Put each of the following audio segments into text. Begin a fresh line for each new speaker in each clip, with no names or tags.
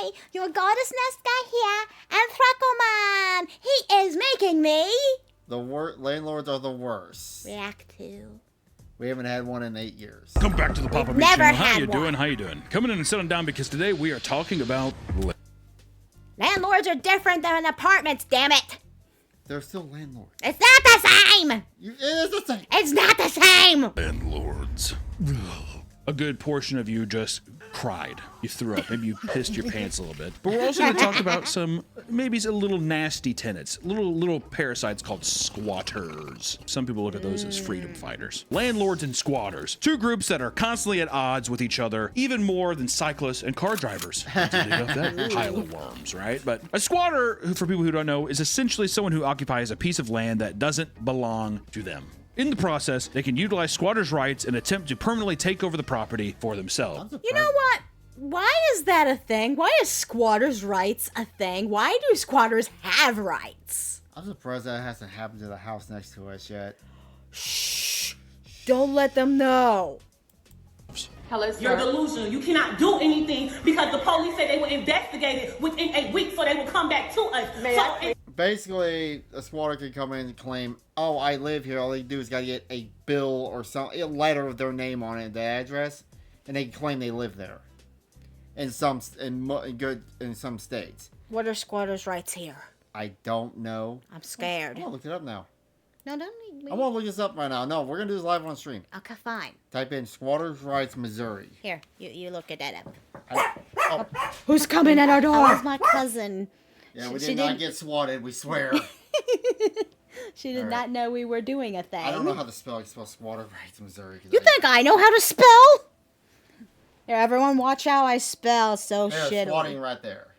Hi, your goddess nest guy here, and Thruckleman. He is making me.
The landlords are the worst.
React to.
We haven't had one in 8 years.
Come back to the Papa Beach
never
channel. How
had
you
one.
doing? How you doing? Coming in and sitting down because today we are talking about
Landlords are different than apartments, damn it.
They're still landlords.
It's not the same.
It is the same.
It's not the same.
landlords. A good portion of you just cried. You threw up. Maybe you pissed your pants a little bit. But we're also going to talk about some, maybe a little nasty tenants, little parasites called squatters. Some people look at those as freedom fighters. Landlords and squatters, two groups that are constantly at odds with each other, even more than cyclists and car drivers. To dig up that pile of worms, right? But a squatter, for people who don't know, is essentially someone who occupies a piece of land that doesn't belong to them. In the process, they can utilize squatters' rights and attempt to permanently take over the property for themselves.
You know what? Why is that a thing? Why is squatters' rights a thing? Why do squatters have rights?
I'm surprised that hasn't happened to the house next to us yet.
Shh. Don't let them know.
Hello, sir.
You're delusional. You cannot do anything because the police said they would investigate it within a week so they will come back to us.
Basically, a squatter can come in and claim, oh, I live here. All they do is got to get a bill or a letter with their name on it, the address, and they can claim they live there. In some states.
What are squatters' rights here?
I don't know.
I'm scared.
I'm gonna look it up now.
No, don't need me.
I want to look this up right now. No, we're gonna do this live on stream.
Okay, fine.
Type in squatters' rights, Missouri.
Here, you look at that up.
Who's coming at our
That
door?
was my cousin.
Yeah, we
She
did not
didn't-
get swatted. We swear.
She did
All right.
not know we were doing a thing.
I don't know how to spell squatter rights, Missouri.
You think I know how to spell? Here, everyone, watch how I spell. So
There's squatting
shitty.
right there.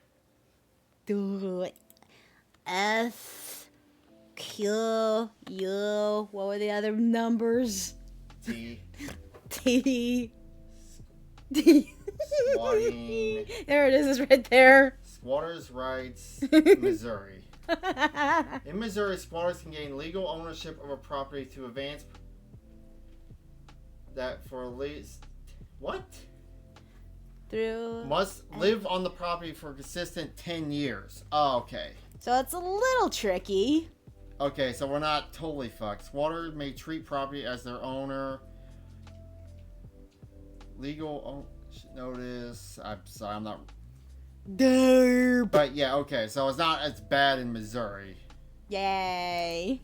Do it.
S Q U.
What were the other numbers?
T.
T. D.
Squatting.
There it is. It's right there.
Squatters' rights, Missouri. In Missouri, squatters can gain legal ownership of a property to advance that for at least... What?
Through.
Must live on the property for a consistent 10 years. Oh, okay.
So it's a little tricky.
Okay, so we're not totally fucked. Squatters may treat property as their owner. Legal notice. I'm sorry, I'm not...
Derp.
But yeah, okay, so it's not as bad in Missouri.
Yay.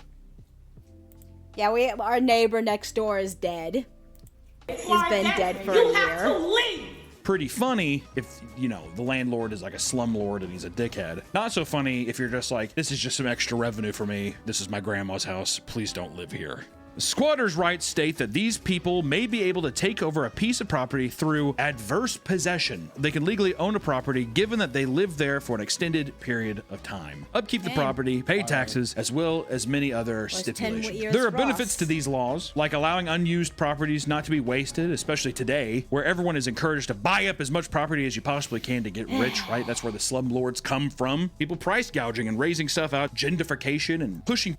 Yeah, our neighbor next door is dead. He's been dead for
You
a
have to
year.
leave.
pretty funny if, you know, the landlord is like a slumlord and he's a dickhead. Not so funny if you're just like, this is just some extra revenue for me. This is my grandma's house. Please don't live here. Squatters' rights state that these people may be able to take over a piece of property through adverse possession. They can legally own a property given that they live there for an extended period of time, upkeep the property, pay taxes, as well as many other stipulations. There are benefits to these laws, like allowing unused properties not to be wasted, especially today, where everyone is encouraged to buy up as much property as you possibly can to get rich, right? That's where the slumlords come from. People price gouging and raising stuff out, gentrification and pushing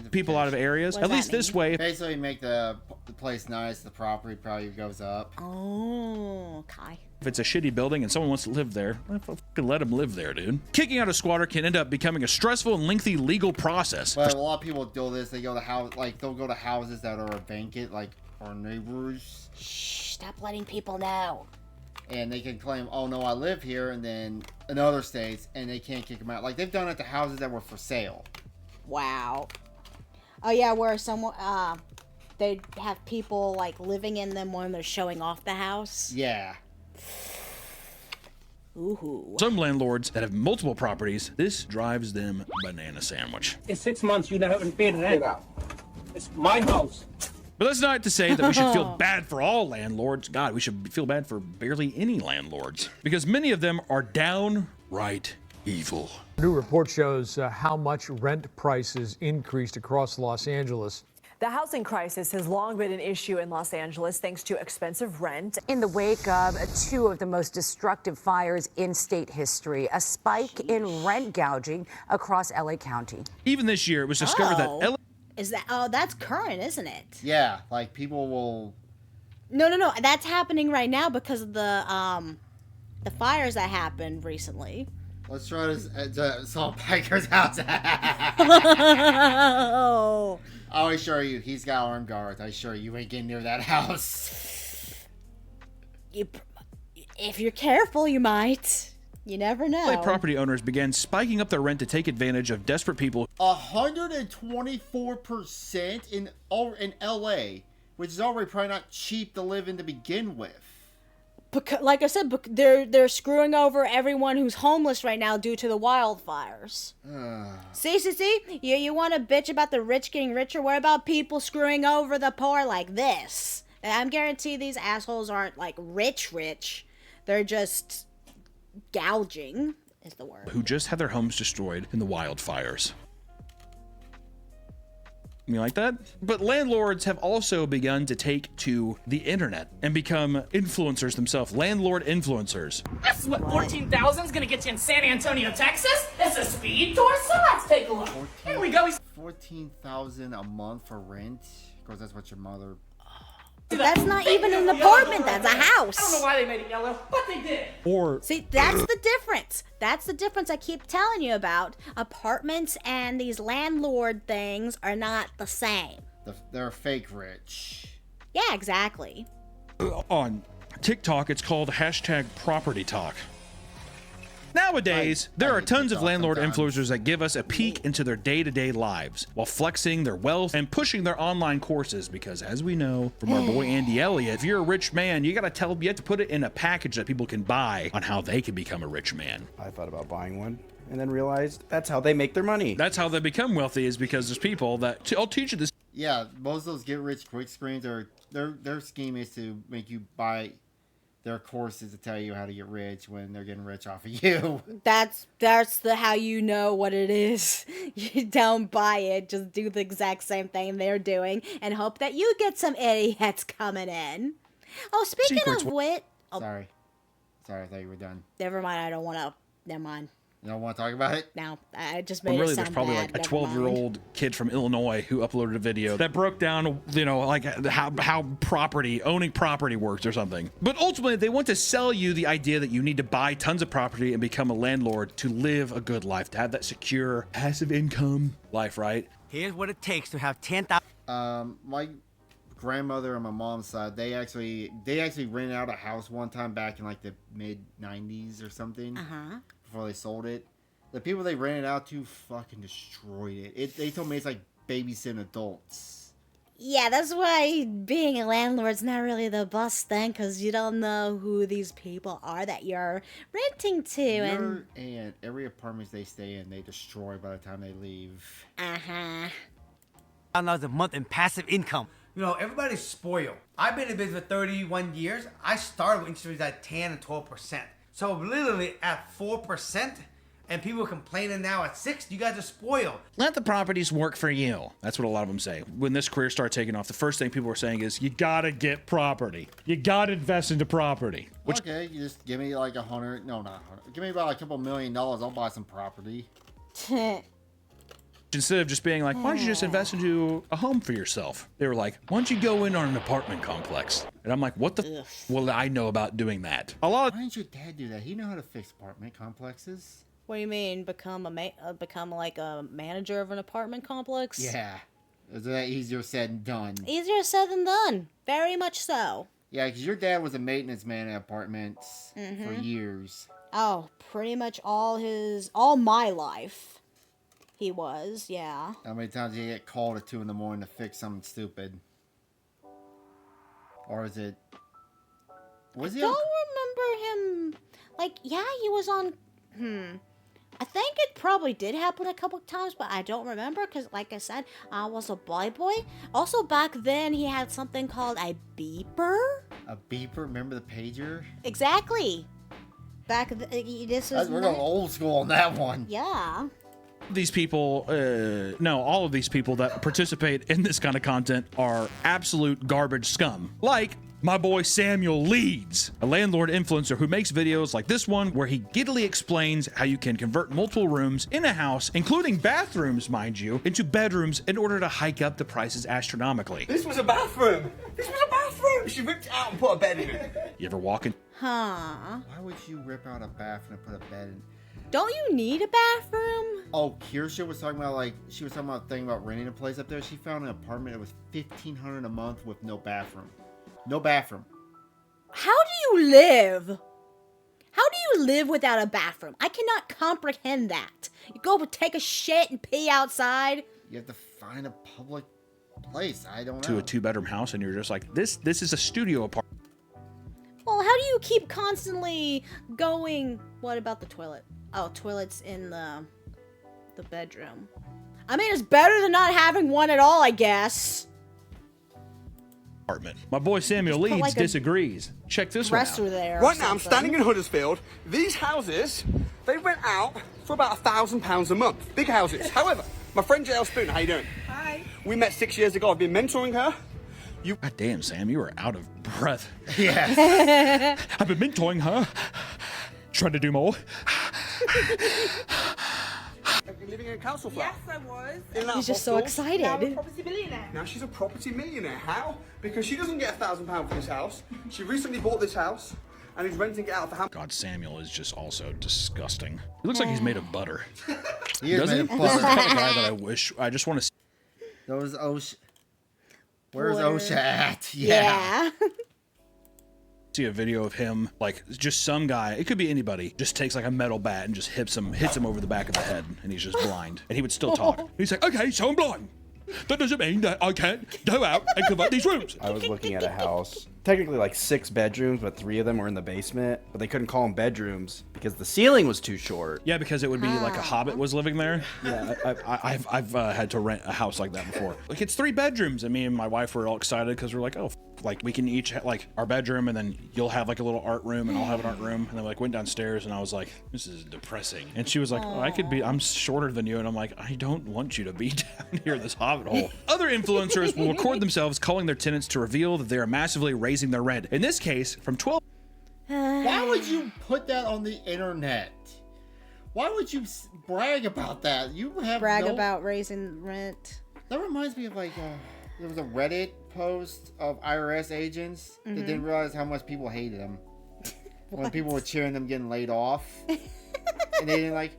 people out of areas. At least this way.
Basically make the place nice, the property probably goes up.
Oh, okay.
If it's a shitty building and someone wants to live there, fucking let them live there, dude. Kicking out a squatter can end up becoming a stressful and lengthy legal process.
But a lot of people do this. They go to they'll go to houses that are vacant, like our neighbors.
Shh, stop letting people know.
And they can claim, oh no, I live here, and then in other states, and they can't kick them out. Like they've done it to houses that were for sale.
Wow. Oh yeah, where someone they have people like living in them when they're showing off the house.
Yeah.
Ooh.
Some landlords that have multiple properties, this drives them banana sandwich.
In 6 months, you haven't paid rent. It's my house.
But that's not to say that we should feel bad for all landlords. God, we should feel bad for barely any landlords, because many of them are downright evil.
A new report shows how much rent prices increased across Los Angeles.
The housing crisis has long been an issue in Los Angeles thanks to expensive rent.
In the wake of two of the most destructive fires in state history, a spike in rent gouging across LA County.
Even this year, it was discovered that LA...
Is that? Oh, that's current, isn't it?
Yeah, like people will...
No. That's happening right now because of the the fires that happened recently.
Let's try to Saul Piker's house.
Oh.
I'll assure you, he's got armed guards. I assure you ain't getting near that house.
If you're careful, you might. You never know.
Property owners began spiking up their rent to take advantage of desperate people.
124% in LA, which is already probably not cheap to live in to begin with.
Because, like I said, they're screwing over everyone who's homeless right now due to the wildfires. See? You want to bitch about the rich getting richer? What about people screwing over the poor like this? I'm guarantee these assholes aren't like rich. They're just gouging, is the word.
Who just had their homes destroyed in the wildfires. You like that? But landlords have also begun to take to the internet and become influencers themselves. Landlord influencers.
That's what 14,000 is gonna get you in San Antonio, Texas. It's a speed tour, so let's take a look. Here we go.
14,000 a month for rent? Of course, that's what your mother.
That's not even an apartment, that's a house.
I don't know why they made it yellow, but they did.
Or
see, that's the difference. That's the difference I keep telling you about. Apartments and these landlord things are not the same.
They're fake rich.
Yeah, exactly.
On TikTok, it's called #property talk. Nowadays, there are tons of landlord influencers that give us a peek into their day-to-day lives while flexing their wealth and pushing their online courses because, as we know from our boy Andy Elliott, if you're a rich man, you have to put it in a package that people can buy on how they can become a rich man.
I thought about buying one and then realized that's how they make their money.
That's how they become wealthy, is because there's people that, I'll teach you this.
Yeah, most of those get-rich-quick screens their scheme is to make you buy their courses to tell you how to get rich when they're getting rich off of you.
That's how you know what it is. You don't buy it, just do the exact same thing they're doing and hope that you get some idiots coming in. Oh, speaking of which... Oh,
Sorry, I thought you were done.
Never mind, I don't want to... Never mind.
You don't want to talk about it?
No, I just made it sound
there's probably
bad.
like a 12-year-old kid from Illinois who uploaded a video that broke down, like how owning property works or something. But ultimately, they want to sell you the idea that you need to buy tons of property and become a landlord to live a good life, to have that secure, passive income life, right?
Here's what it takes to have 10,000.
My grandmother on my mom's side, they actually rented out a house one time back in like the mid-90s or something. Before they sold it. The people they rented out to fucking destroyed it. They told me it's like babysitting adults.
Yeah, that's why being a landlord's not really the best thing, because you don't know who these people are that you're renting to.
And every apartment they stay in, they destroy by the time they leave.
$1,000 a month in passive income. You know, everybody's spoiled. I've been in business for 31 years. I started with interest rates at 10 and 12%. So literally at 4%, and people complaining now at 6%, you guys are spoiled.
Let the properties work for you. That's what a lot of them say. When this career started taking off, the first thing people were saying is, you gotta get property. You gotta invest into property.
Okay, you just give me like $100, no, not $100. Give me about a couple $1 million, I'll buy some property.
Instead of just being like, why don't you just invest into a home for yourself? They were like, why don't you go in on an apartment complex? And I'm like, what the well, I know about doing that?
Why didn't your dad do that? He know how to fix apartment complexes.
What do you mean, become like a manager of an apartment complex?
Yeah. Is that easier said than done?
Easier said than done. Very much so.
Yeah, because your dad was a maintenance man at apartments for years.
Oh, pretty much all my life. He was, yeah.
How many times did you get called at 2 in the morning to fix something stupid? Or is it...
I don't remember him... Like, yeah, he was on... I think it probably did happen a couple times, but I don't remember, because, like I said, I was a boy. Also, back then, he had something called a beeper.
A beeper? Remember the pager?
Exactly. We're
going old school on that one.
Yeah.
These people, all of these people that participate in this kind of content are absolute garbage scum. Like my boy Samuel Leeds, a landlord influencer who makes videos like this one where he giddily explains how you can convert multiple rooms in a house, including bathrooms, mind you, into bedrooms in order to hike up the prices astronomically.
This was a bathroom. She ripped it out and put a bed in it.
You ever walk in?
Huh.
Why would you rip out a bathroom and put a bed in?
Don't you need a bathroom?
Oh, Kirsha was talking about she was talking about a thing about renting a place up there. She found an apartment that was $1,500 a month with no bathroom. No bathroom.
How do you live? How do you live without a bathroom? I cannot comprehend that. You go take a shit and pee outside.
You have to find a public place. I don't know.
To a 2-bedroom house, and you're just like, this is a studio apartment.
Well, how do you keep constantly going? What about the toilet? Oh, toilet's in the bedroom. I mean, it's better than not having one at all, I guess.
My boy Samuel Leeds disagrees. Check this one out.
There
right now, I'm standing in Huddersfield. These houses, they rent out for about £1,000 a month. Big houses. However, my friend JL Spoon, how you doing?
Hi.
We met 6 years ago. I've been mentoring her.
God damn, Sam, you are out of breath.
Yeah.
I've been mentoring her. Trying to do more.
Living in a council flat.
Yes, I was.
He's just so excited.
Now I'm a property millionaire.
Now she's a property millionaire. How? Because she doesn't get £1,000 for this house. She recently bought this house and is renting it out for how?
God, Samuel is just also disgusting. He looks like he's made of butter.
He is
Doesn't
made
he?
of
This is the
butter.
kind of guy that I just want to see.
Those OSHA. Where's OSHA at? Yeah.
See a video of him, like just some guy, it could be anybody, just takes like a metal bat and just hits him over the back of the head, and he's just blind, and he would still talk. He's like, okay, so I'm blind. That doesn't mean that I can't go out and convert these rooms.
I was looking at a house, technically like 6 bedrooms, but 3 of them were in the basement. But they couldn't call them bedrooms because the ceiling was too short.
Yeah, because it would be like a hobbit was living there. Yeah, I've had to rent a house like that before. Like it's 3 bedrooms, and me and my wife were all excited because we're like, oh, like we can each like our bedroom, and then you'll have like a little art room, and I'll have an art room. And then we like went downstairs, and I was like, this is depressing. And she was like, oh, I'm shorter than you, and I'm like, I don't want you to be down here in this hobbit hole. Other influencers will record themselves calling their tenants to reveal that they are massively raising their rent. In this case, from 12.
Why would you put that on the internet? Why would you brag about that? You have
brag about raising rent.
That reminds me of like there was a Reddit post of IRS agents that didn't realize how much people hated them when people were cheering them getting laid off, and they didn't like.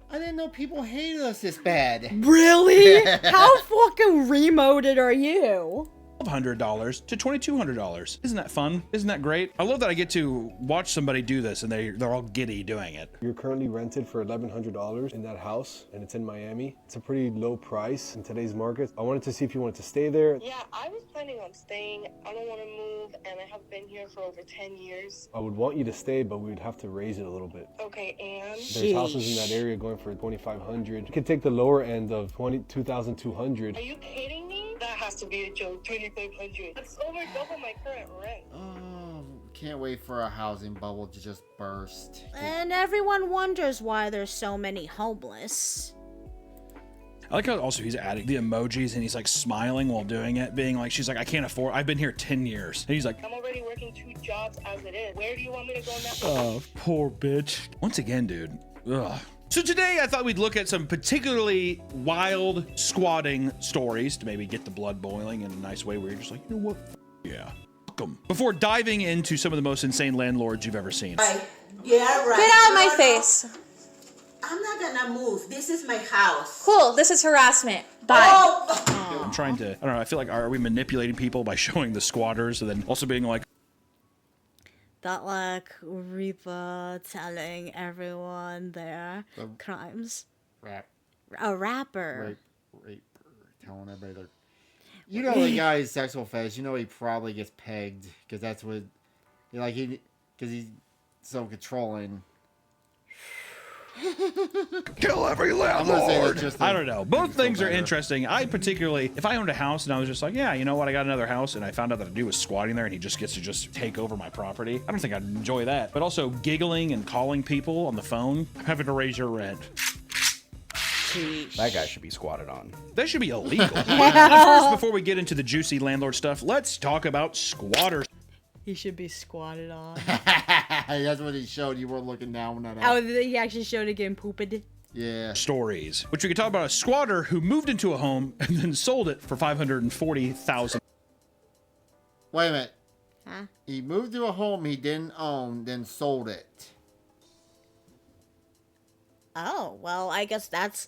I didn't know people hated us this bad.
Really? How fucking remoted are you?
$1,200 to $2,200. Isn't that fun? Isn't that great? I love that I get to watch somebody do this and they're all giddy doing it.
You're currently rented for $1,100 in that house, and it's in Miami. It's a pretty low price in today's market. I wanted to see if you wanted to stay there.
Yeah, I was planning on staying. I don't want to move, and I have been here for over 10 years.
I would want you to stay, but we would have to raise it a little bit.
Okay, and?
There's houses in that area going for $2,500. You could take the lower end of $2,200.
Are you kidding me? That has to be a joke. $2,500. That's over double my current rent.
Oh, can't wait for a housing bubble to just burst.
And everyone wonders why there's so many homeless.
I like how also he's adding the emojis and he's like smiling while doing it, being like, she's like, I can't afford, I've been here 10 years. And he's like,
I'm already working 2 jobs as it is. Where do you want me to go now?
oh, poor bitch. Once again, dude. Ugh. So today I thought we'd look at some particularly wild squatting stories to maybe get the blood boiling in a nice way where you're just like, you know what? Yeah. Before diving into some of the most insane landlords you've ever seen.
Right. Yeah, right.
Get out of my face.
I'm not gonna move. This is my house.
Cool. This is harassment. Bye.
Oh.
I'm trying to, I don't know, I feel like, are we manipulating people by showing the squatters and then also being like,
That like Reaper telling everyone their crimes. A rapper.
Rape, telling everybody their. You know the guy's sexual fetish. You know he probably gets pegged because that's what, because he's so controlling.
Kill every landlord. I don't know. Both things are interesting. I particularly, if I owned a house and I was just like, yeah, you know what, I got another house, and I found out that a dude was squatting there and he just gets to just take over my property, I don't think I'd enjoy that. But also giggling and calling people on the phone, having to raise your rent.
That guy should be squatted on.
That should be illegal. First, before we get into the juicy landlord stuff, let's talk about squatters.
He should be squatted on.
That's what he showed. You weren't looking down when that
Oh,
happened.
he actually showed it getting pooped.
Yeah.
Stories, which we could talk about a squatter who moved into a home and then sold it for $540,000.
Wait a minute.
Huh?
He moved to a home he didn't own, then sold it.
Oh, well, I guess that's...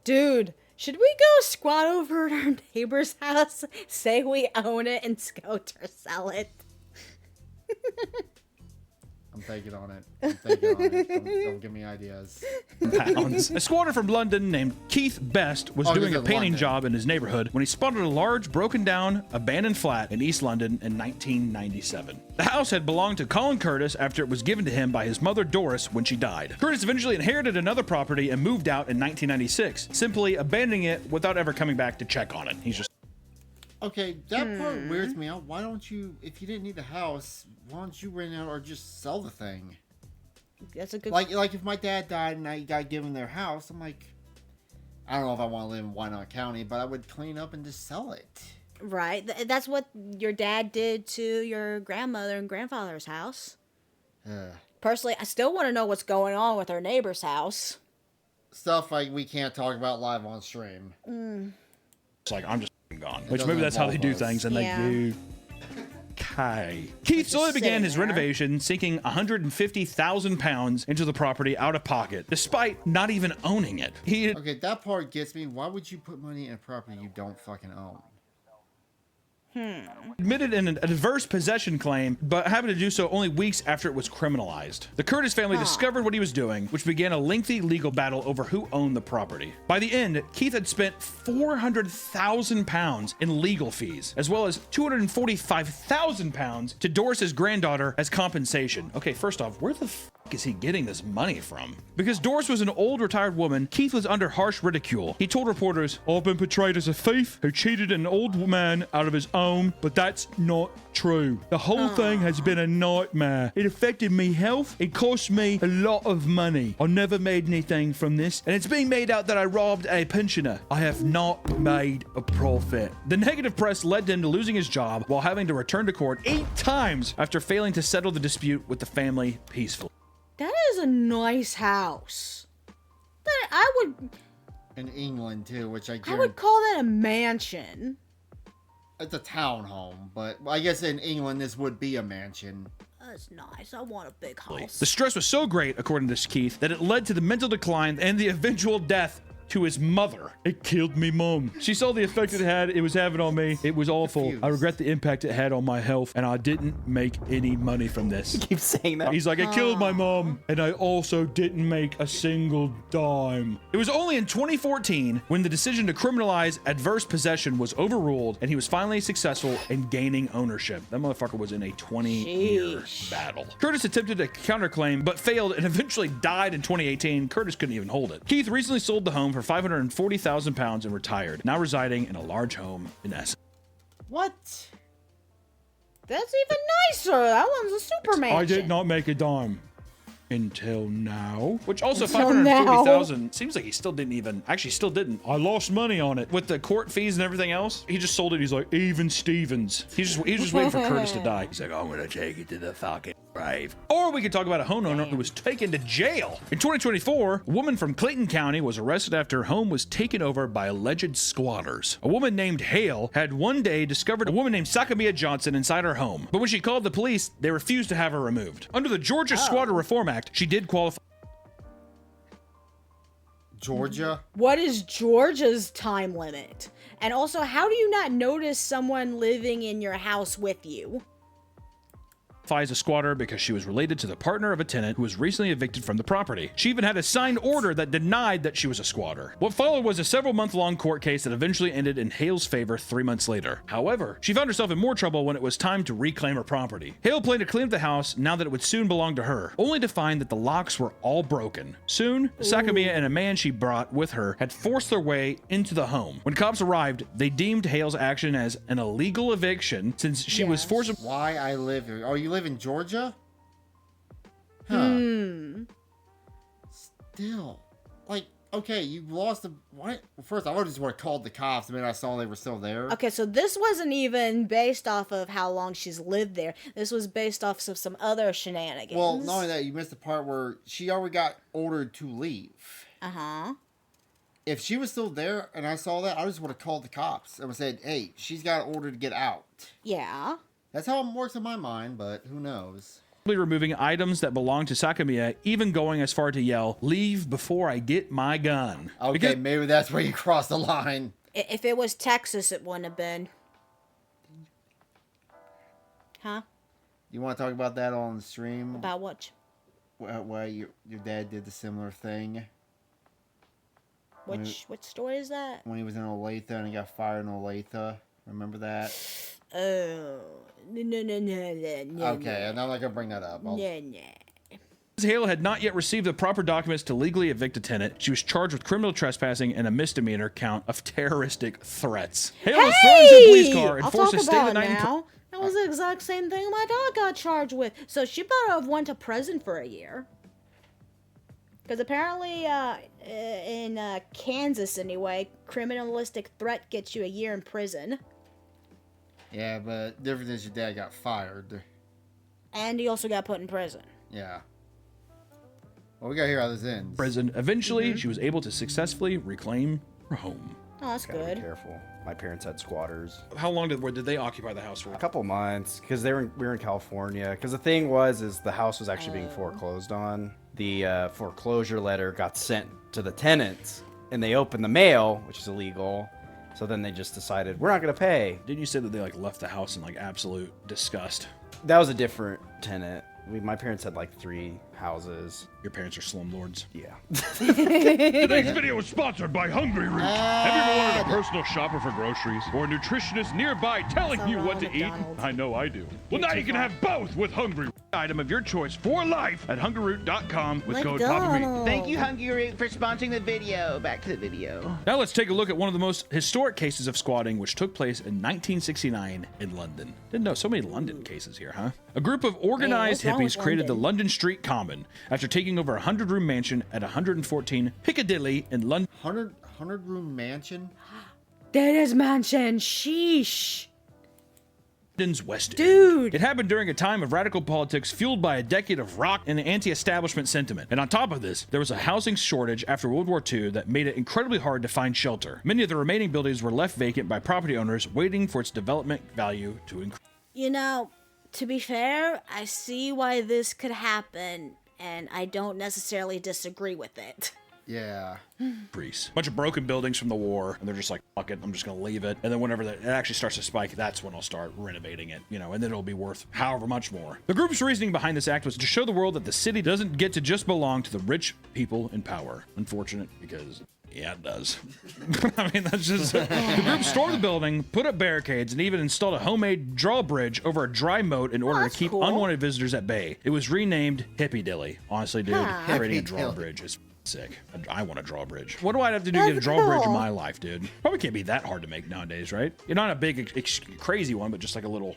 Dude, should we go squat over at our neighbor's house, say we own it, and scout or sell it?
I'm thinking on it. I'm thinking on it. Don't give me ideas.
Pounds. A squatter from London named Keith Best was doing a painting job in his neighborhood when he spotted a large, broken down, abandoned flat in East London in 1997. The house had belonged to Colin Curtis after it was given to him by his mother Doris when she died. Curtis eventually inherited another property and moved out in 1996, simply abandoning it without ever coming back to check on it. He's just...
Okay, that part weirds me out. Why don't you, if you didn't need a house, why don't you rent out or just sell the thing?
That's a good...
Like if my dad died and I got given their house, I'm like, I don't know if I want to live in Wynot County, but I would clean up and just sell it.
Right. That's what your dad did to your grandmother and grandfather's house. Personally, I still want to know what's going on with our neighbor's house.
Stuff like we can't talk about live on stream.
It's like, I'm just gone. Which maybe that's how they do things, and they do. Okay. Keith slowly began his renovation, sinking £150,000 into the property out of pocket, despite not even owning it.
Okay, that part gets me. Why would you put money in a property you don't fucking own?
Admitted in an adverse possession claim, but happened to do so only weeks after it was criminalized. The Curtis family discovered what he was doing, which began a lengthy legal battle over who owned the property. By the end, Keith had spent £400,000 in legal fees, as well as £245,000 to Doris's granddaughter as compensation. Okay, first off, where the f is he getting this money from? Because Doris was an old retired woman, Keith was under harsh ridicule. He told reporters, "I've been portrayed as a thief who cheated an old man out of his home, but that's not true. The whole thing has been a nightmare. It affected me health. It cost me a lot of money. I never made anything from this, and it's being made out that I robbed a pensioner. I have not made a profit." The negative press led him to losing his job while having to return to court 8 times after failing to settle the dispute with the family peacefully.
That is a nice house. I would...
In England, too, which
I would call that a mansion.
It's a townhome, but I guess in England this would be a mansion.
That's nice. I want a big house.
The stress was so great, according to Keith, that it led to the mental decline and the eventual death to his mother. It killed me mom. She saw the effect it was having on me. It was awful. I regret the impact it had on my health, and I didn't make any money from this.
You keep saying that.
He's like, it killed my mom, and I also didn't make a single dime. It was only in 2014 when the decision to criminalize adverse possession was overruled, and he was finally successful in gaining ownership. That motherfucker was in a 20-year battle. Curtis attempted a counterclaim, but failed and eventually died in 2018. Curtis couldn't even hold it. Keith recently sold the home for £540,000 and retired, now residing in a large home in Essex.
What?
That's even nicer. That one's a super mansion.
I did not make a dime. Until now. Which also
Until
540,000 seems like he still didn't even, actually still didn't. I lost money on it with the court fees and everything else. He just sold it. He's like, even Stevens. He's just waiting for Curtis to die. He's like, I'm gonna take it to the fucking grave. Or we could talk about a homeowner who was taken to jail. In 2024, a woman from Clayton County was arrested after her home was taken over by alleged squatters. A woman named Hale had one day discovered a woman named Sakamiya Johnson inside her home. But when she called the police, they refused to have her removed. Under the Georgia Squatter Reform Act, she did qualify.
Georgia?
What is Georgia's time limit? And also, how do you not notice someone living in your house with you?
As a squatter because she was related to the partner of a tenant who was recently evicted from the property. She even had a signed order that denied that she was a squatter. What followed was a several-month-long court case that eventually ended in Hale's favor 3 months later. However, she found herself in more trouble when it was time to reclaim her property. Hale planned to clean up the house now that it would soon belong to her, only to find that the locks were all broken. Soon, Sakamiya and a man she brought with her had forced their way into the home. When cops arrived, they deemed Hale's action as an illegal eviction since she was forced.
Why I live here? Oh, you live in Georgia? Huh. Still. Like, okay, you lost the... What? First, I just would have called the cops the minute I saw they were still there.
Okay, so this wasn't even based off of how long she's lived there. This was based off of some other shenanigans.
Well, not only that, you missed the part where she already got ordered to leave.
Uh-huh.
If she was still there and I saw that, I just would have called the cops and would said, hey, she's got an order to get out.
Yeah.
That's how it works in my mind, but who knows?
Removing items that belong to Sakamiya, even going as far to yell, "Leave before I get my gun."
Okay,
Because
maybe that's where you cross the line.
If it was Texas, it wouldn't have been. Huh?
You want to talk about that on the stream?
About what?
Why your dad did the similar thing?
Which story is that?
When he was in Olathe and he got fired in Olathe. Remember that?
Oh, no.
Okay, I'm not gonna bring that up.
No.
Hale had not yet received the proper documents to legally evict a tenant. She was charged with criminal trespassing and a misdemeanor count of terroristic threats. Hale was thrown into a police car and forced to stay the night.
That was the exact same thing my dog got charged with. So she better have went to prison for a year. Because apparently, in Kansas anyway, criminalistic threat gets you a year in prison.
Yeah, but different is your dad got fired.
And he also got put in prison.
Yeah. Well, we gotta hear how this ends.
Prison. Eventually, she was able to successfully reclaim her home.
Oh, that's good.
Be careful. My parents had squatters.
How long did they occupy the house for?
A couple months, because we were in California. Because the thing is the house was actually being foreclosed on. The foreclosure letter got sent to the tenants, and they opened the mail, which is illegal. So then they just decided, we're not going to pay.
Didn't you say that they left the house in absolute disgust?
That was a different tenant. My parents had 3 houses.
Your parents are slumlords?
Yeah.
Today's video is sponsored by Hungry Root. Have you ever wanted a personal shopper for groceries or a nutritionist nearby telling you what to eat? I know I do. Well, now you can have both with Hungry Root. Item of your choice for life at hungryroot.com with code PAPAMeat.
Thank you, Hungry Root, for sponsoring the video. Back to the video.
Now let's take a look at one of the most historic cases of squatting, which took place in 1969 in London. Didn't know so many London cases here, huh? A group of organized hippies created the London Street Common after taking over a 100-room mansion at 114 Piccadilly in London.
100-room mansion?
That is mansion. Sheesh.
London's West End.
Dude.
It happened during a time of radical politics fueled by a decade of rock and anti-establishment sentiment. And on top of this, there was a housing shortage after World War II that made it incredibly hard to find shelter. Many of the remaining buildings were left vacant by property owners waiting for its development value to increase.
You know, to be fair, I see why this could happen, and I don't necessarily disagree with it.
Yeah.
Bunch of broken buildings from the war, and they're just like, fuck it, I'm just gonna leave it. And then whenever it actually starts to spike, that's when I'll start renovating it, and then it'll be worth however much more. The group's reasoning behind this act was to show the world that the city doesn't get to just belong to the rich people in power. Unfortunate, because yeah, it does. I mean, that's just... The group stormed the building, put up barricades, and even installed a homemade drawbridge over a dry moat in order to keep unwanted visitors at bay. It was renamed Hippie-Dilly. Honestly, dude, creating a drawbridge is sick. I want a drawbridge. What do I have to do to get a drawbridge in my life, dude? Probably can't be that hard to make nowadays, right? You're not a big, crazy one, but just like a little...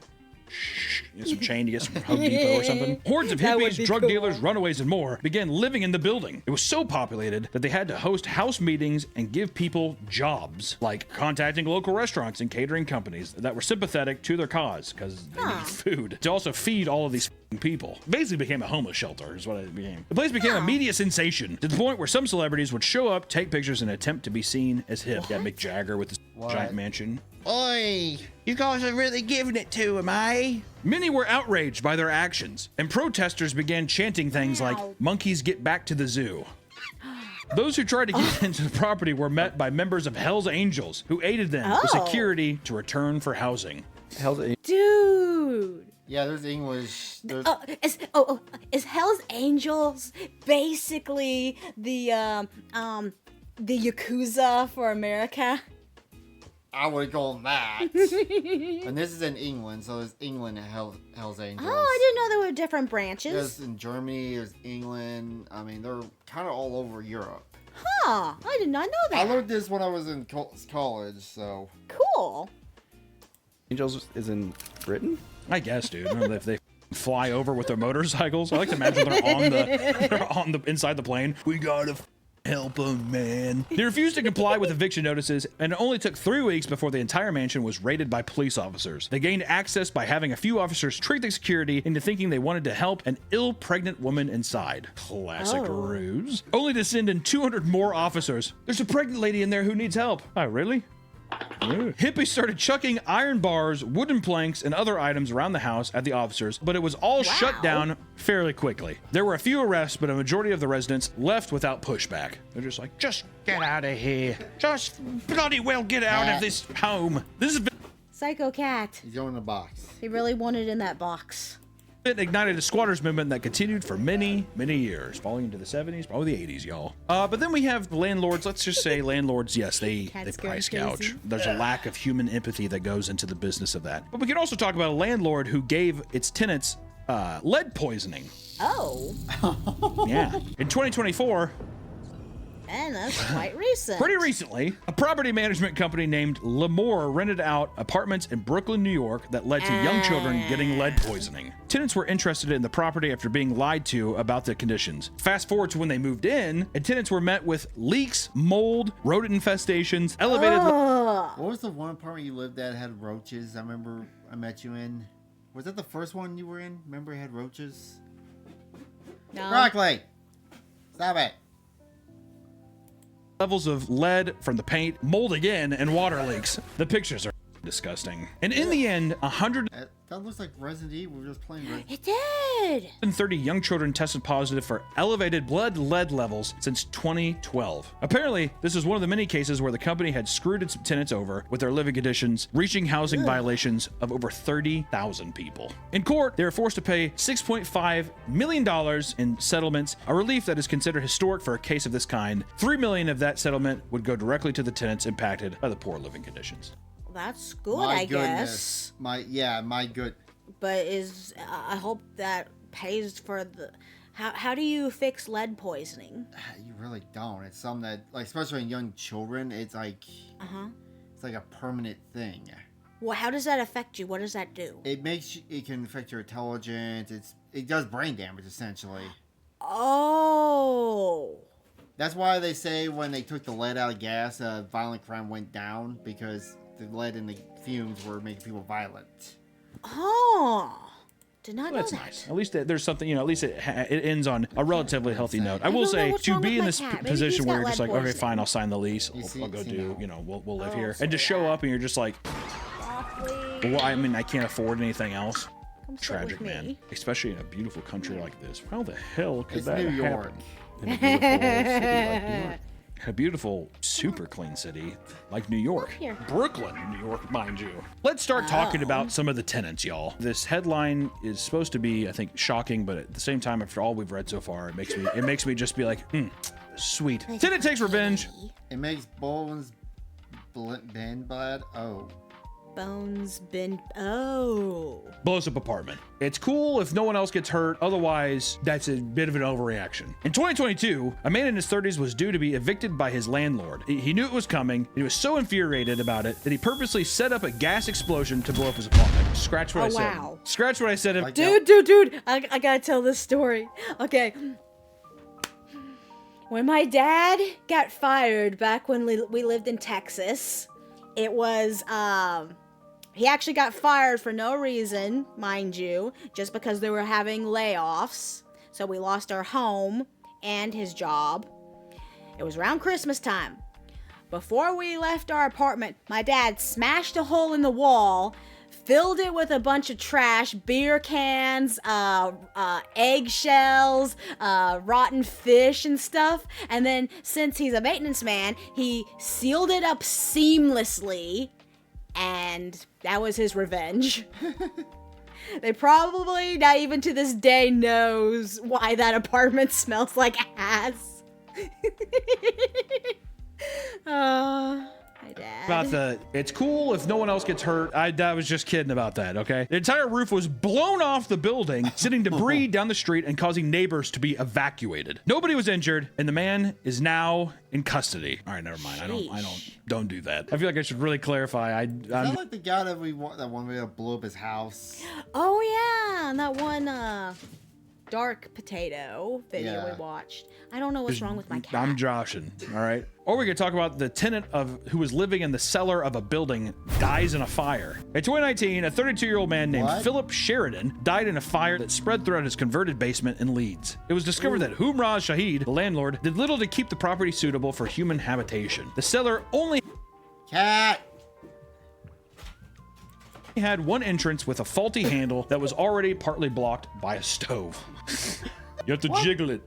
some chain to get some Home Depot or something. Hordes of hippies, drug dealers, runaways, and more began living in the building. It was so populated that they had to host house meetings and give people jobs, like contacting local restaurants and catering companies that were sympathetic to their cause because they need food to also feed all of these people. Basically became a homeless shelter is what it became. The place became a media sensation to the point where some celebrities would show up, take pictures, and attempt to be seen as hip. Yeah, Mick Jagger with his giant mansion.
Oi, you guys are really giving it to him, eh?
Many were outraged by their actions, and protesters began chanting things like, "Monkeys get back to the zoo." Those who tried to get into the property were met by members of Hell's Angels, who aided them with security to return for housing.
Dude.
Yeah, there's English. There's...
Is Hell's Angels basically the Yakuza for America?
I would call them that. And this is in England, so there's England and Hell's Angels.
Oh, I didn't know there were different branches.
There's in Germany, there's England. I mean, they're kind of all over Europe.
Huh, I did not know that.
I learned this when I was in college, so.
Cool.
Angels is in Britain?
I guess, dude. If they fly over with their motorcycles, I like to imagine they're on the inside the plane. We gotta help them, man. They refused to comply with eviction notices, and it only took 3 weeks before the entire mansion was raided by police officers. They gained access by having a few officers trick the security into thinking they wanted to help an ill pregnant woman inside. Classic ruse. Only to send in 200 more officers. There's a pregnant lady in there who needs help. Oh, really? Hippies started chucking iron bars, wooden planks, and other items around the house at the officers, but it was all shut down fairly quickly. There were a few arrests, but a majority of the residents left without pushback. They're just like, just get out of here. Just bloody well get out of this home. This has
Psycho cat.
He's going in a box.
He really wanted in that box.
It ignited a squatters movement that continued for many, many years, falling into the 70s, probably the 80s, y'all. But then we have landlords. Let's just say landlords, yes, they price gouge. There's a lack of human empathy that goes into the business of that. But we can also talk about a landlord who gave its tenants lead poisoning.
Oh.
Yeah. In 2024,
And that's quite recent.
pretty recently, a property management company named Lemoore rented out apartments in Brooklyn, New York that led to young children getting lead poisoning. Tenants were interested in the property after being lied to about the conditions. Fast forward to when they moved in, and tenants were met with leaks, mold, rodent infestations, elevated...
What was the one apartment you lived at had roaches? I remember I met you in. Was that the first one you were in? Remember it had roaches?
No.
Broccoli! Stop it.
Levels of lead from the paint, mold again, and water leaks. The pictures are disgusting. And in the end, 100...
That looks like Resident Evil. We were just playing Resident
It did.
130 young children tested positive for elevated blood lead levels since 2012. Apparently, this is one of the many cases where the company had screwed its tenants over with their living conditions, reaching housing violations of over 30,000 people. In court, they were forced to pay $6.5 million in settlements, a relief that is considered historic for a case of this kind. $3 million of that settlement would go directly to the tenants impacted by the poor living conditions.
That's good,
My
I
goodness.
guess.
My good.
But I hope that pays for the... How do you fix lead poisoning?
You really don't. It's something that, like, especially in young children, it's like... It's like a permanent thing.
Well, how does that affect you? What does that do?
It can affect your intelligence. It does brain damage, essentially.
Oh.
That's why they say when they took the lead out of gas, violent crime went down, because the lead and the fumes were making people violent.
Oh. Did not know
That's
that.
nice. At least there's something, at least it ends on a relatively healthy note. I will say, to be in this position where you're just like, okay, fine, I'll sign the lease. I'll go do, we'll live here. And to show up and you're just like, well, I mean, I can't afford anything else. Tragic, man. Especially in a beautiful country like this. How the hell could that happen? In a beautiful city like New York. A beautiful, super clean city like New York. Brooklyn, New York, mind you. Let's start talking about some of the tenants, y'all. This headline is supposed to be, I think, shocking, but at the same time, after all we've read so far, it makes me just be like, sweet. Tenant takes revenge.
It makes Bones bend blood. Oh.
Bones bend. Oh.
Blows up apartment. It's cool if no one else gets hurt. Otherwise, that's a bit of an overreaction. In 2022, a man in his 30s was due to be evicted by his landlord. He knew it was coming. He was so infuriated about it that he purposely set up a gas explosion to blow up his apartment. Scratch what I said.
Wow.
Scratch what I said.
Dude. I gotta tell this story. Okay. When my dad got fired back when we lived in Texas, it was, he actually got fired for no reason, mind you, just because they were having layoffs. So we lost our home and his job. It was around Christmas time. Before we left our apartment, my dad smashed a hole in the wall, filled it with a bunch of trash, beer cans, eggshells, rotten fish and stuff. And then, since he's a maintenance man, he sealed it up seamlessly. And that was his revenge. They probably, not even to this day, knows why that apartment smells like ass. My dad.
About it's cool if no one else gets hurt. I was just kidding about that, okay? The entire roof was blown off the building, sending debris down the street and causing neighbors to be evacuated. Nobody was injured, and the man is now in custody. All right, never mind. Don't do that. I feel like I should really clarify.
Is that like the guy that one way to blow up his house?
Oh yeah, that one dark potato video we watched. I don't know what's wrong with my cat.
I'm joshing, all right? Or we could talk about the tenant who was living in the cellar of a building dies in a fire. In 2019, a 32-year-old man named Philip Sheridan died in a fire that spread throughout his converted basement in Leeds. It was discovered that Humraz Shahid, the landlord, did little to keep the property suitable for human habitation. The cellar only...
Cat!
He had one entrance with a faulty handle that was already partly blocked by a stove. You have to jiggle it.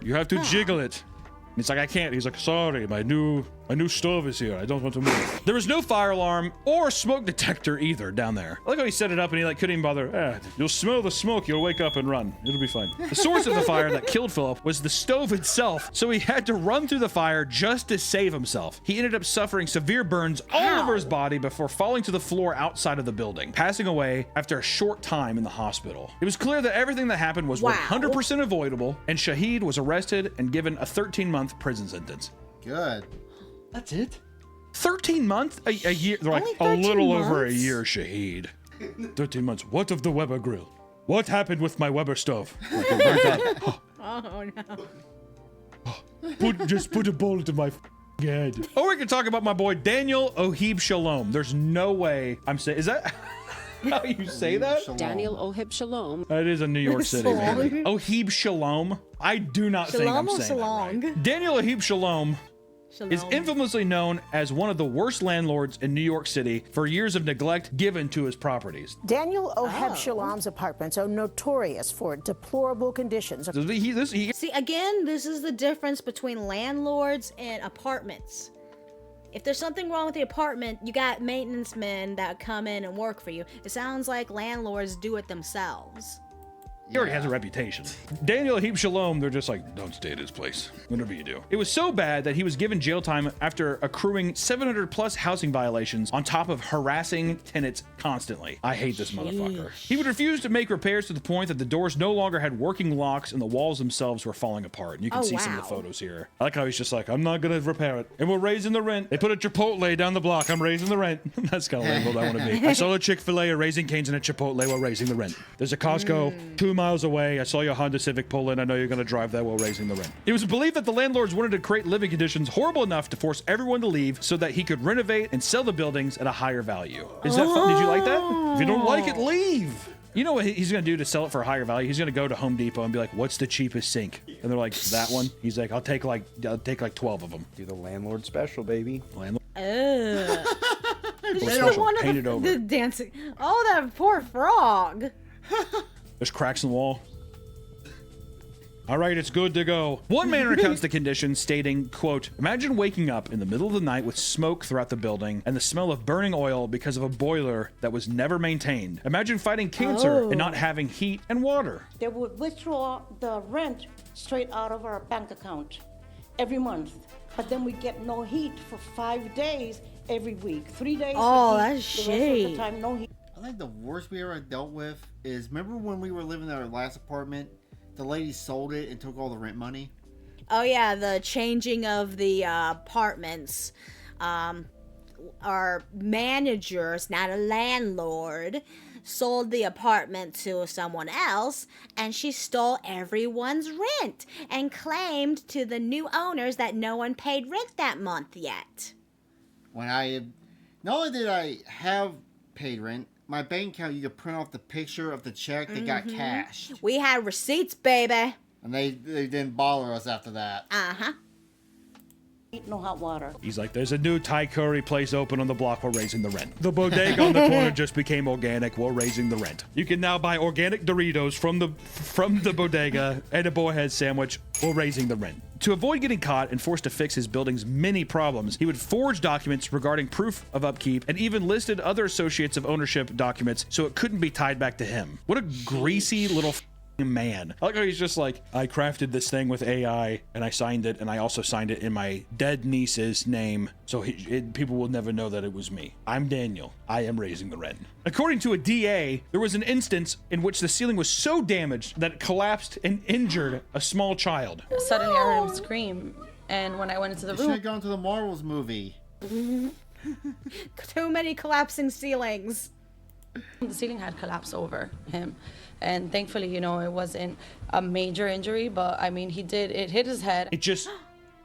You have to jiggle it. And he's like, I can't. He's like, sorry, my new stove is here. I don't want to move. There was no fire alarm or smoke detector either down there. I like how he set it up and he like couldn't even bother. You'll smell the smoke. You'll wake up and run. It'll be fine. The source of the fire that killed Philip was the stove itself, so he had to run through the fire just to save himself. He ended up suffering severe burns all over his body before falling to the floor outside of the building, passing away after a short time in the hospital. It was clear that everything that happened was 100% avoidable, and Shahid was arrested and given a 13-month prison sentence.
Good.
That's it? 13 months? A year? They're like, a little over a year, Shahid. 13 months. What of the Weber grill? What happened with my Weber stove?
Oh, no.
Just put a bullet in my head. Or we can talk about my boy, Daniel Ohib Shalom. There's no way I'm saying... Is that... how you say that?
Daniel Ohib Shalom.
That is a New York City man. Ohib Shalom. I do not think I'm saying that right. Daniel Ohib Shalom is infamously known as one of the worst landlords in New York City for years of neglect given to his properties.
Daniel Ohib Shalom's apartments are notorious for deplorable conditions.
See, again, this is the difference between landlords and apartments. If there's something wrong with the apartment, you got maintenance men that come in and work for you. It sounds like landlords do it themselves.
He already has a reputation. Daniel Ohib Shalom, they're just like, don't stay at his place, whatever you do. It was so bad that he was given jail time after accruing 700 plus housing violations on top of harassing tenants constantly. I hate this motherfucker. He would refuse to make repairs to the point that the doors no longer had working locks and the walls themselves were falling apart. And you can see some of the photos here. I like how he's just like, I'm not gonna repair it. And we're raising the rent. They put a Chipotle down the block. I'm raising the rent. That's kind of landlord I want to be. I saw a Chick-fil-A, a Raising Cane's, and a Chipotle while raising the rent. There's a Costco 2 miles away. I saw your Honda Civic pull in. I know you're going to drive that while raising the rent. It was believed that the landlords wanted to create living conditions horrible enough to force everyone to leave so that he could renovate and sell the buildings at a higher value. Is that fun? Did you like that? If you don't like it, leave. You know what he's going to do to sell it for a higher value? He's going to go to Home Depot and be like, what's the cheapest sink? And they're like, that one? He's like, I'll take like 12 of them.
Do the landlord special, baby.
Landlord.
Painted over. The dancing. Oh, that poor frog.
There's cracks in the wall. All right, it's good to go. One man recounts the condition, stating, quote, imagine waking up in the middle of the night with smoke throughout the building and the smell of burning oil because of a boiler that was never maintained. Imagine fighting cancer and not having heat and water.
They would withdraw the rent straight out of our bank account every month. But then we get no heat for 5 days every week. 3 days.
Oh,
with heat,
that's
the rest of
shitty.
the time, no heat.
I think the worst we ever dealt with is, remember when we were living in our last apartment? The lady sold it and took all the rent money.
Oh yeah, the changing of the apartments. Our managers, not a landlord, sold the apartment to someone else, and she stole everyone's rent and claimed to the new owners that no one paid rent that month yet.
When not only did I have paid rent, my bank account, you could print off the picture of the check that got cashed.
We had receipts, baby.
And they didn't bother us after that.
Uh-huh.
No hot water.
He's like, there's a new Thai curry place open on the block. We're raising the rent. The bodega on the corner just became organic. We're raising the rent. You can now buy organic Doritos from the bodega and a boarhead sandwich. We're raising the rent. To avoid getting caught and forced to fix his building's many problems, he would forge documents regarding proof of upkeep and even listed other associates of ownership documents so it couldn't be tied back to him. What a greasy little man. I like how he's just like, I crafted this thing with AI and I signed it, and I also signed it in my dead niece's name, so people will never know that it was me. I'm Daniel. I am raising the rent. According to a DA, there was an instance in which the ceiling was so damaged that it collapsed and injured a small child.
Suddenly I heard him scream, and when I went into the
You
room...
should have gone to the Marvels movie.
Too many collapsing ceilings.
The ceiling had collapsed over him, and thankfully, you know, it wasn't a major injury, but I mean, it hit his head.
It just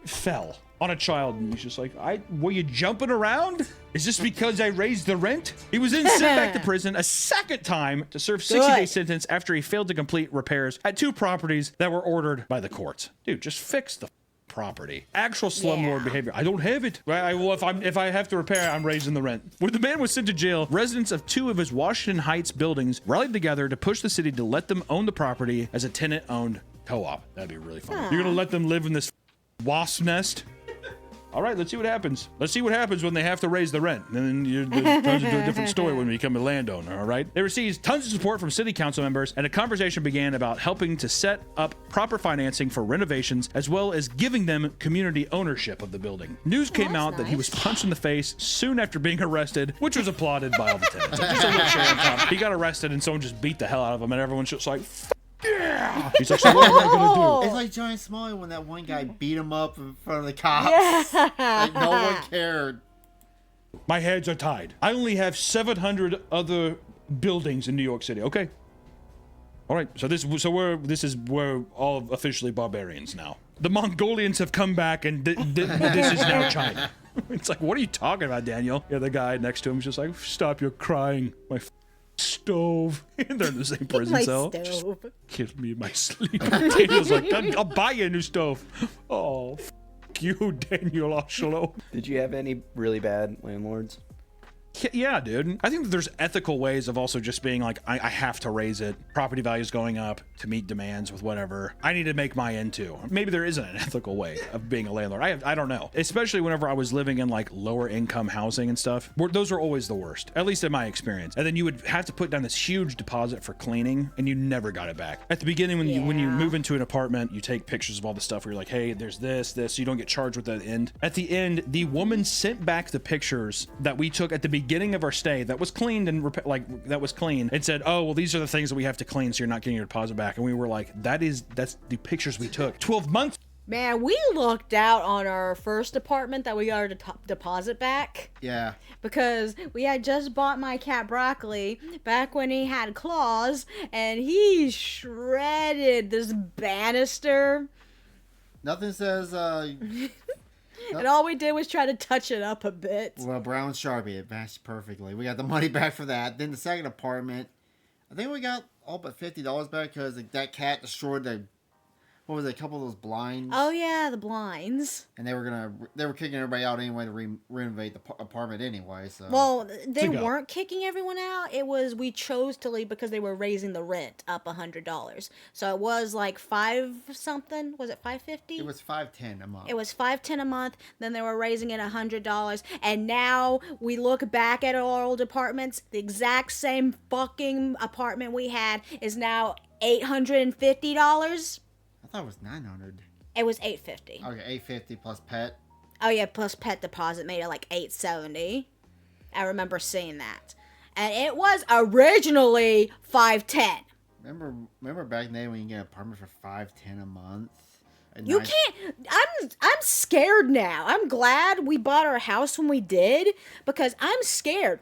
fell on a child, and he's just like, were you jumping around? Is this because I raised the rent? He was then sent back to prison a second time to serve 60-day sentence after he failed to complete repairs at 2 properties that were ordered by the courts. Dude, just fix the property. Actual slumlord behavior. I don't have it. Well, if I have to repair, I'm raising the rent. When the man was sent to jail, residents of 2 of his Washington Heights buildings rallied together to push the city to let them own the property as a tenant-owned co-op. That'd be really fun. You're gonna let them live in this wasp nest? All right, let's see what happens. Let's see what happens when they have to raise the rent. And then it turns into a different story when we become a landowner, all right? They received tons of support from city council members, and a conversation began about helping to set up proper financing for renovations, as well as giving them community ownership of the building. News came out that he was punched in the face soon after being arrested, which was applauded by all the tenants. Just a little cherry on top. He got arrested, and someone just beat the hell out of him, and everyone's just like, yeah. He's like, so what am I gonna do?
It's like Johnny Smalley when that one guy beat him up in front of the cops.
Yeah.
Like no one cared.
My hands are tied. I only have 700 other buildings in New York City. Okay. All right. So this is we're all officially barbarians now. The Mongolians have come back, and this is now China. It's like, what are you talking about, Daniel? Yeah, the guy next to him is just like, stop your crying, my stove. And they're in the same prison cell. Just kill me in my sleep. Daniel's like, I'll buy you a new stove. Oh, you, Daniel Oshalo.
Did you have any really bad landlords?
Yeah, dude. I think that there's ethical ways of also just being like, I have to raise it. Property values going up to meet demands with whatever. I need to make my end too. Maybe there isn't an ethical way of being a landlord. I don't know. Especially whenever I was living in like lower income housing and stuff. Those are always the worst, at least in my experience. And then you would have to put down this huge deposit for cleaning, and you never got it back. At the beginning, when you move into an apartment, you take pictures of all the stuff where you're like, hey, there's this. So you don't get charged with that end. At the end, the woman sent back the pictures that we took at the beginning of our stay that was cleaned and that was clean, and said, oh, well, these are the things that we have to clean, so you're not getting your deposit back. And we were like, that's the pictures we took 12 months.
Man, we looked out on our first apartment that we got our deposit back.
Yeah.
Because we had just bought my cat Broccoli back when he had claws, and he shredded this banister.
Nothing says
And all we did was try to touch it up a bit.
Well, brown Sharpie, it matched perfectly. We got the money back for that. Then the second apartment, I think we got all but $50 back because that cat destroyed a couple of those blinds.
Oh yeah, the blinds.
And they were kicking everybody out anyway to renovate the apartment anyway. So
well, they weren't kicking everyone out. It was we chose to leave because they were raising the rent up $100. So it was like $5 something. Was it $5.50?
It was $5.10 a month.
It was $5.10 a month. Then they were raising it $100, and now we look back at our old apartments. The exact same fucking apartment we had is now $850.
I thought it was $900.
It was $850.
Okay, $850 plus pet.
Oh yeah, plus pet deposit made it like $870. I remember seeing that, and it was originally $510.
Remember back in the day when you get an apartment for $510 a month?
You can't. I'm scared now. I'm glad we bought our house when we did because I'm scared.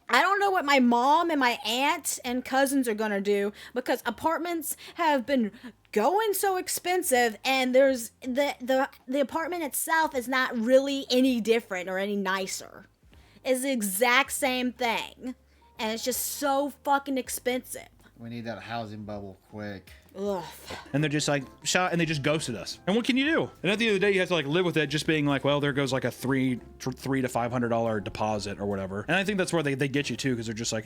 I don't know what my mom and my aunt and cousins are gonna do because apartments have been going so expensive, and there's the apartment itself is not really any different or any nicer. It's the exact same thing, and it's just so fucking expensive.
We need that housing bubble quick.
Ugh.
And they're just like, and they just ghosted us. And what can you do? And at the end of the day, you have to like live with it, just being like, well, there goes like a $300 to $500 deposit or whatever. And I think that's where they get you too, because they're just like,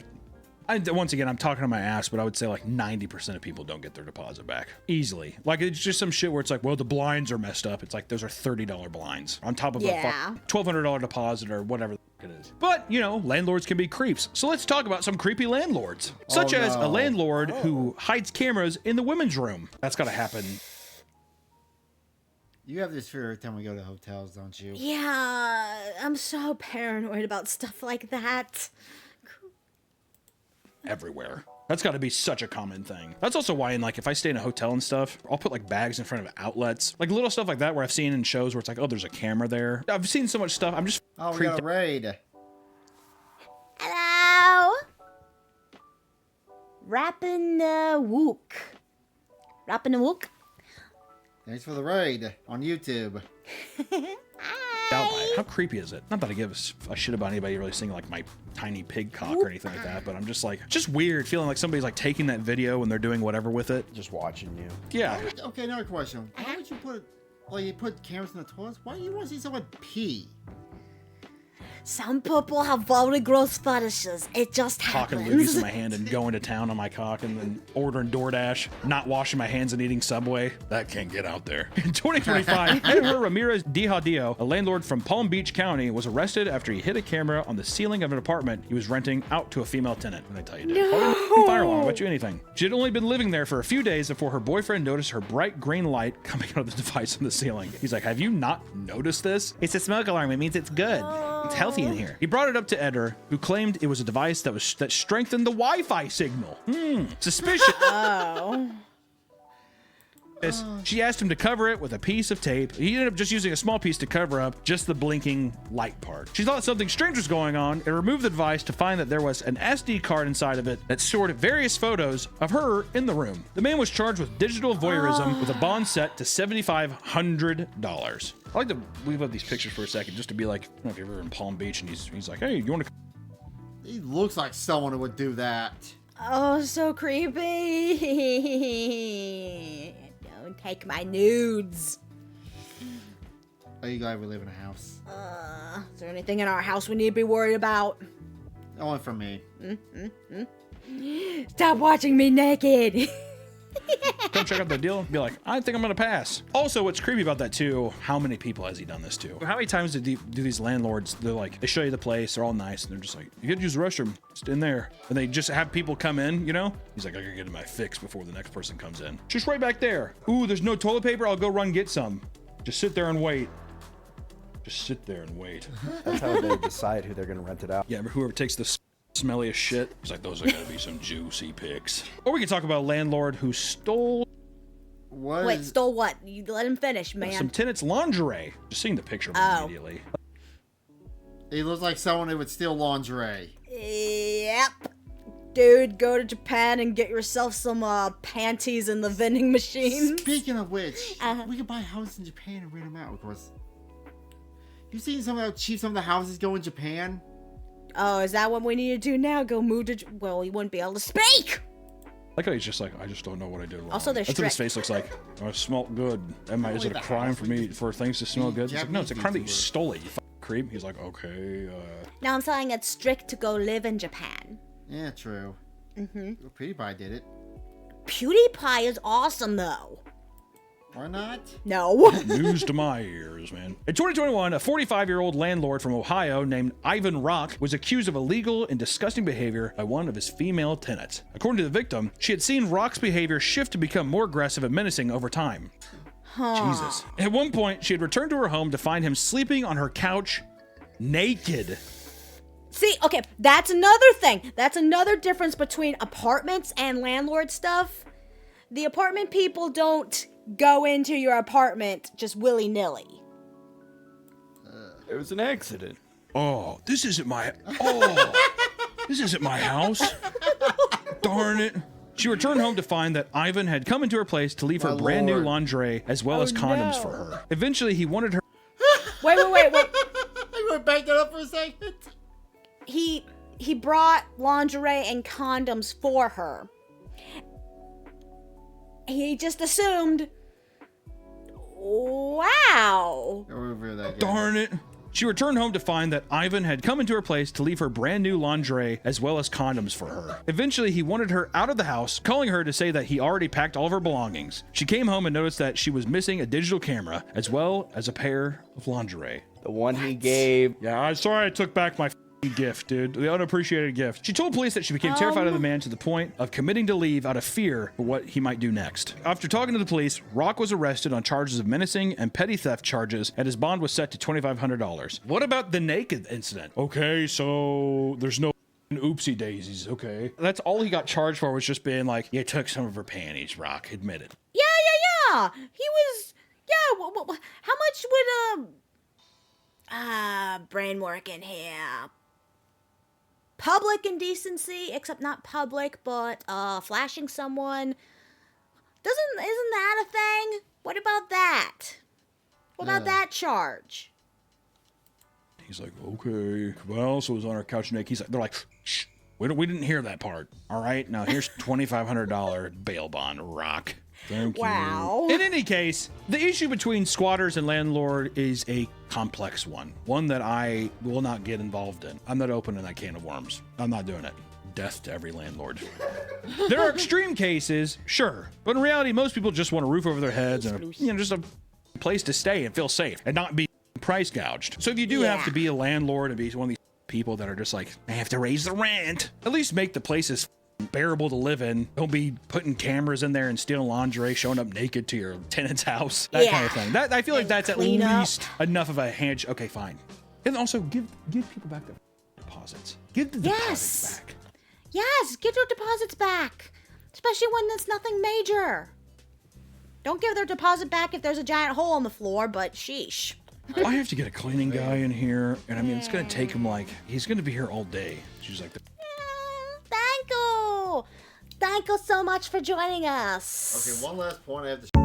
once again, I'm talking to my ass, but I would say like 90% of people don't get their deposit back easily. Like it's just some shit where it's like, well, the blinds are messed up. It's like those are $30 blinds on top of a $1,200 deposit or whatever it is. But you know, landlords can be creeps. So let's talk about some creepy landlords, such as a landlord who hides cameras in the women's room. That's gotta happen.
You have this fear every time we go to hotels, don't you?
Yeah, I'm so paranoid about stuff like that.
Everywhere. That's got to be such a common thing. That's also why if I stay in a hotel and stuff, I'll put like bags in front of outlets, like little stuff like that where I've seen in shows where it's like, oh, there's a camera there. I've seen so much stuff. I'm just
we got a raid.
Hello. Rappin' the Wook.
Thanks for the raid on YouTube.
How creepy is it? Not that I give a shit about anybody really seeing like my tiny pig cock or anything like that, but I'm just like, just weird feeling like somebody's like taking that video and they're doing whatever with it.
Just watching you.
Yeah.
Okay, another question. Why would you put Well, you put cameras in the toilets? Why do you want to see someone pee?
Some people have very gross fetishes. It just
Cocking
happens.
loogies in my hand and going to town on my cock and then ordering DoorDash, not washing my hands and eating Subway. That can't get out there. In 2025, Edgar Ramirez Dihadillo, a landlord from Palm Beach County, was arrested after he hit a camera on the ceiling of an apartment he was renting out to a female tenant. And I tell you, dude, fire alarm, I bet you anything. She had only been living there for a few days before her boyfriend noticed her bright green light coming out of the device on the ceiling. He's like, have you not noticed this? It's a smoke alarm. It means it's good. It's healthy in here. He brought it up to Eder, who claimed it was a device that strengthened the Wi-Fi signal. Suspicious.
Oh.
She asked him to cover it with a piece of tape. He ended up just using a small piece to cover up just the blinking light part. She thought something strange was going on and removed the device to find that there was an SD card inside of it that stored various photos of her in the room. The man was charged with digital voyeurism with a bond set to $7,500. I like to leave up these pictures for a second just to be like, I don't know if you're ever in Palm Beach and he's like, hey, you want to...
He looks like someone who would do that.
Oh, so creepy. Don't take my nudes.
Oh, you glad we live in a house?
Is there anything in our house we need to be worried about?
Only from me.
Stop watching me naked.
Come check out the deal and be like, I think I'm gonna pass. Also, what's creepy about that too, how many people has he done this to? How many times do these landlords, they're like, they show you the place, they're all nice, and they're just like, you gotta use the restroom, just in there. And they just have people come in, you know? He's like, I gotta get my fix before the next person comes in. Just right back there. Ooh, there's no toilet paper, I'll go run get some. Just sit there and wait. Just sit there and wait.
That's how they decide who they're gonna rent it out.
Yeah, but whoever takes the smelliest shit, it's like, those are gonna be some juicy pics. Or we can talk about a landlord who stole...
What?
Wait, stole what? You let him finish, man.
Some tenants' lingerie. Just seeing the picture of him immediately.
He looks like someone who would steal lingerie.
Yep. Dude, go to Japan and get yourself some panties in the vending machine.
Speaking of which, we could buy a house in Japan and rent them out, of course. You seen some of how cheap some of the houses go in Japan?
Oh, is that what we need to do now? Go move to... Well, you wouldn't be able to speak!
Like how he's just like, I just don't know what I did wrong.
Also, they're
That's what his face looks like. Oh, I smelled good. Is it a crime for things to smell good? It's like, no, it's a crime that you stole it, you fucking creep. He's like, okay,
Now I'm saying it's strict to go live in Japan.
Yeah, true. PewDiePie did it.
PewDiePie is awesome, though.
Or not?
No.
News to my ears, man. In 2021, a 45-year-old landlord from Ohio named Ivan Rock was accused of illegal and disgusting behavior by one of his female tenants. According to the victim, she had seen Rock's behavior shift to become more aggressive and menacing over time. Jesus. At one point, she had returned to her home to find him sleeping on her couch naked.
See, okay, that's another thing. That's another difference between apartments and landlord stuff. The apartment people don't go into your apartment just willy-nilly.
It was an accident.
Oh, this isn't my house. Darn it. She returned home to find that Ivan had come into her place to leave her brand new lingerie as well as condoms for her. Eventually, he wanted her...
Wait.
I'm going to back that up for a second.
He brought lingerie and condoms for her. He just assumed... Wow.
Darn it. She returned home to find that Ivan had come into her place to leave her brand new lingerie as well as condoms for her. Eventually, he wanted her out of the house, calling her to say that he already packed all of her belongings. She came home and noticed that she was missing a digital camera as well as a pair of lingerie.
The one he gave.
Yeah, I'm sorry I took back my gift, dude. The unappreciated gift. She told police that she became terrified of the man to the point of committing to leave out of fear for what he might do next. After talking to the police, Rock was arrested on charges of menacing and petty theft charges, and his bond was set to $2,500. What about the naked incident? Okay, so there's no oopsie daisies, okay. That's all he got charged for, was just being like, you took some of her panties, Rock, admit it.
Yeah. He was... Yeah, how much would, brain work in here. Public indecency, except not public, but flashing someone. Isn't that a thing? What about that? What about that charge?
He's like, okay. Well, so it was on our couch naked. He's like, they're like, shh, we didn't hear that part. All right, now here's $2,500 bail bond, Rock. Thank
Wow.
you. In any case, the issue between squatters and landlord is a complex one that I will not get involved in. I'm not opening that can of worms. I'm not doing it. Death to every landlord. There are extreme cases, sure, but in reality, most people just want a roof over their heads and just a place to stay and feel safe and not be price gouged. So if you do have to be a landlord and be one of these people that are just like, I have to raise the rent, at least make the places bearable to live in. Don't be putting cameras in there and stealing lingerie, showing up naked to your tenant's house, that kind of thing. That I feel like that's at least enough of a hand. Okay, fine. And also give people back their deposits. Give the deposits back.
Yes, give their deposits back, especially when it's nothing major. Don't give their deposit back if there's a giant hole in the floor, but sheesh.
I have to get a cleaning guy in here, and I mean, it's going to take him he's going to be here all day. She's like,
Thank you. Thank you so much for joining us.
Okay, one last point I have to